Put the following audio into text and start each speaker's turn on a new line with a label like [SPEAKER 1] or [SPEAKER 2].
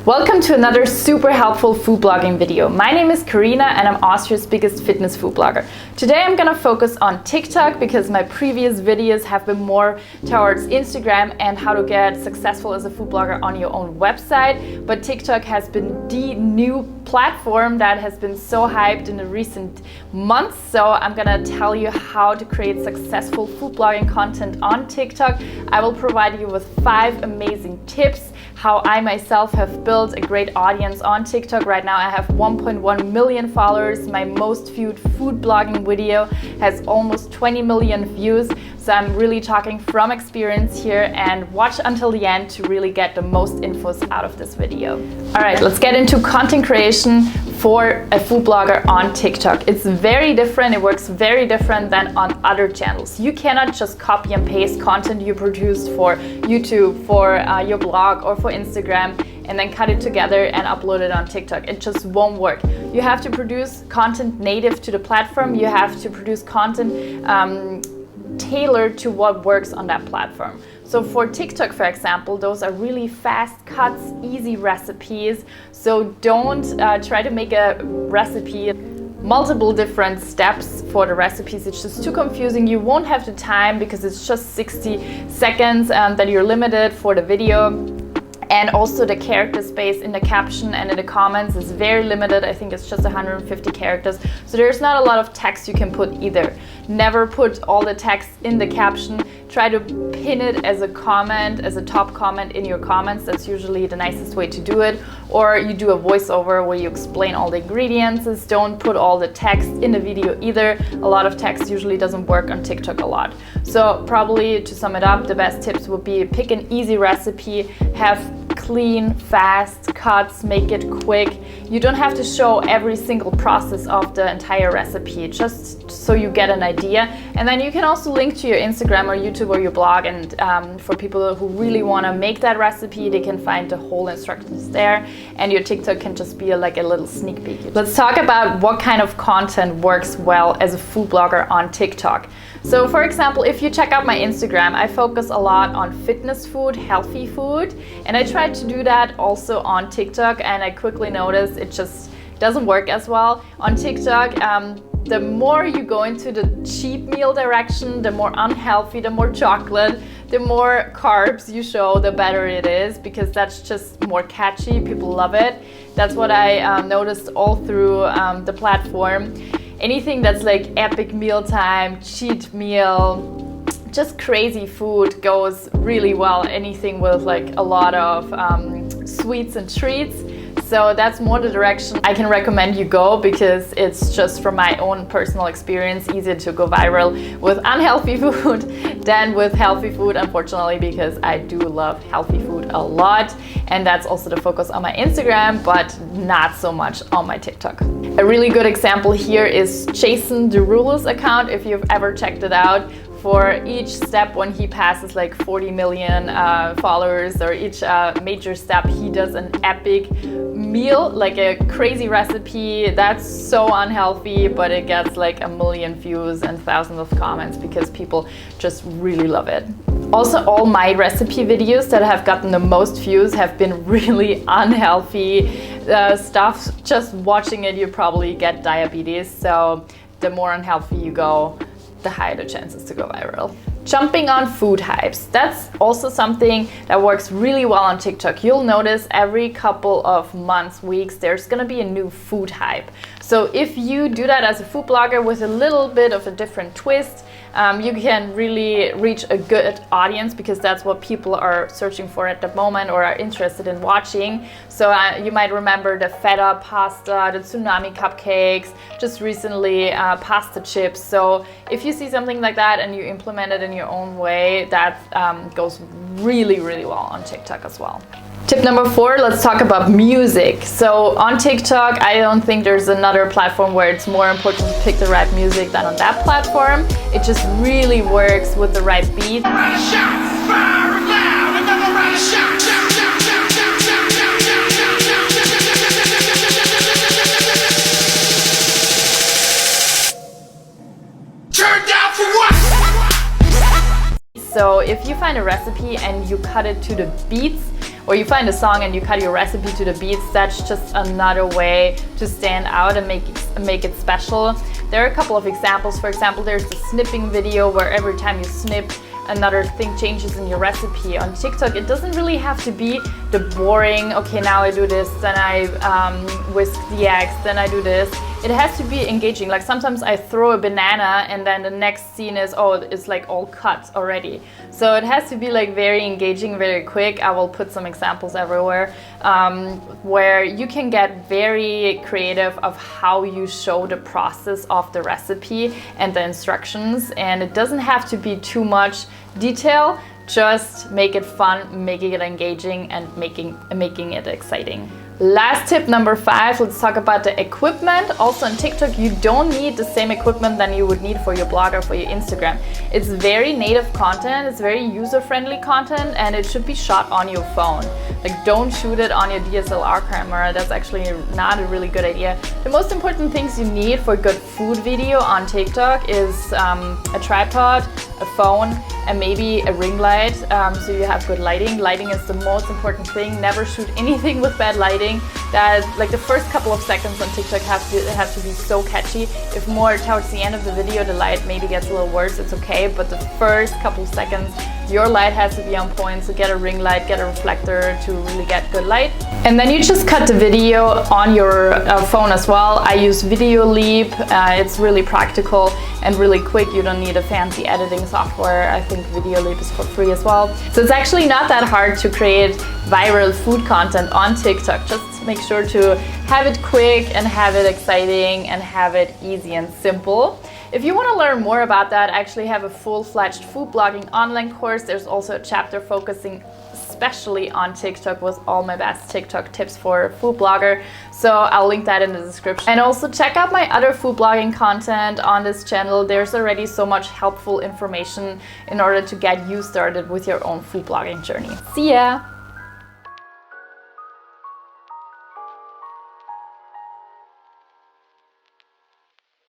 [SPEAKER 1] Welcome to another super helpful food blogging video. My name is Karina and I'm Austria's biggest fitness food blogger. Today I'm gonna focus on TikTok because my previous videos have been more towards Instagram and how to get successful as a food blogger on your own website. But TikTok has been the new platform that has been so hyped in the recent months. So I'm gonna tell you how to create successful food blogging content on TikTok. I will provide you with 5 amazing tips how I myself have built a great audience on TikTok. Right now I have 1.1 million followers. My most viewed food blogging video has almost 20 million views. So I'm really talking from experience here, and watch until the end to really get the most infos out of this video. All right, let's get into content creation for a food blogger on TikTok. It's very different. It works very different than on other channels. You cannot just copy and paste content you produced for YouTube, for your blog, or for Instagram, and then cut it together and upload it on TikTok. It just won't work. You have to produce content native to the platform. You have to produce content tailored to what works on that platform. So for TikTok, for example, those are really fast cuts, easy recipes. So don't try to make a recipe multiple different steps for the recipes. It's just too confusing. You won't have the time because it's just 60 seconds that you're limited for the video. And also the character space in the caption and in the comments is very limited. I think it's just 150 characters. So there's not a lot of text you can put either. Never put all the text in the caption. Try to pin it as a comment, as a top comment in your comments. That's usually the nicest way to do it. Or you do a voiceover where you explain all the ingredients. Don't put all the text in the video either. A lot of text usually doesn't work on TikTok a lot. So probably to sum it up, the best tips would be pick an easy recipe, have clean, fast cuts, make it quick. You don't have to show every single process of the entire recipe, just so you get an idea. And then you can also link to your Instagram or YouTube or your blog, and for people who really want to make that recipe, they can find the whole instructions there, and your TikTok can just be like a little sneak peek. Let's talk about what kind of content works well as a food blogger on TikTok. So for example, if you check out my Instagram, I focus a lot on fitness food, healthy food, and I try to do that also on TikTok, and I quickly noticed it just doesn't work as well. On TikTok, the more you go into the cheap meal direction, the more unhealthy, the more chocolate, the more carbs you show, the better it is, because that's just more catchy. People love it. That's what I noticed all through the platform. Anything that's like epic mealtime, cheat meal, just crazy food goes really well. Anything with like a lot of sweets and treats. So that's more the direction I can recommend you go, because it's just from my own personal experience easier to go viral with unhealthy food than with healthy food, unfortunately, because I do love healthy food a lot, and that's also the focus on my Instagram, but not so much on my TikTok. A really good example here is Jason Derulo's account, if you've ever checked it out. For each step, when he passes like 40 million followers, or each major step, he does an epic meal, like a crazy recipe that's so unhealthy, but it gets like 1 million views and thousands of comments because people just really love it. Also, all my recipe videos that have gotten the most views have been really unhealthy stuff. Just watching it, you probably get diabetes. So the more unhealthy you go, the higher the chances to go viral. Jumping on food hypes. That's also something that works really well on TikTok. You'll notice every couple of months, weeks, there's gonna be a new food hype. So if you do that as a food blogger with a little bit of a different twist, you can really reach a good audience, because that's what people are searching for at the moment or are interested in watching. So you might remember the feta pasta, the tsunami cupcakes, just recently pasta chips. So if you see something like that and you implement it in your own way, that goes really, really well on TikTok as well. Tip number 4, let's talk about music. So on TikTok, I don't think there's another platform where it's more important to pick the right music than on that platform. It just really works with the right beat. So if you find a recipe and you cut it to the beats, or you find a song and you cut your recipe to the beats. That's just another way to stand out and make it special. There are a couple of examples. For example, there's the snipping video where every time you snip, another thing changes in your recipe. On TikTok, it doesn't really have to be the boring, okay, now I do this, then I whisk the eggs, then I do this. It has to be engaging. Like sometimes I throw a banana and then the next scene is, oh, it's like all cut already. So it has to be like very engaging, very quick. I will put some examples everywhere where you can get very creative of how you show the process of the recipe and the instructions. And it doesn't have to be too much detail, just make it fun, making it engaging and making it exciting. Last tip number 5, let's talk about the equipment. Also on TikTok, you don't need the same equipment than you would need for your blog or for your Instagram. It's very native content, it's very user-friendly content, and it should be shot on your phone. Like, don't shoot it on your DSLR camera, that's actually not a really good idea. The most important things you need for good food video on TikTok is a tripod, a phone, and maybe a ring light, so you have good lighting. Lighting is the most important thing. Never shoot anything with bad lighting. That, like, the first couple of seconds on TikTok have to be so catchy. If more towards the end of the video the light maybe gets a little worse, it's okay, but the first couple of seconds your light has to be on point, so get a ring light, get a reflector to really get good light. And then you just cut the video on your phone as well. I use Videoleap, it's really practical and really quick. You don't need a fancy editing software. I think Videoleap is for free as well. So it's actually not that hard to create viral food content on TikTok. Just make sure to have it quick and have it exciting and have it easy and simple. If you want to learn more about that, I actually have a full-fledged food blogging online course. There's also a chapter focusing especially on TikTok with all my best TikTok tips for a food blogger. So I'll link that in the description. And also check out my other food blogging content on this channel. There's already so much helpful information in order to get you started with your own food blogging journey. See ya!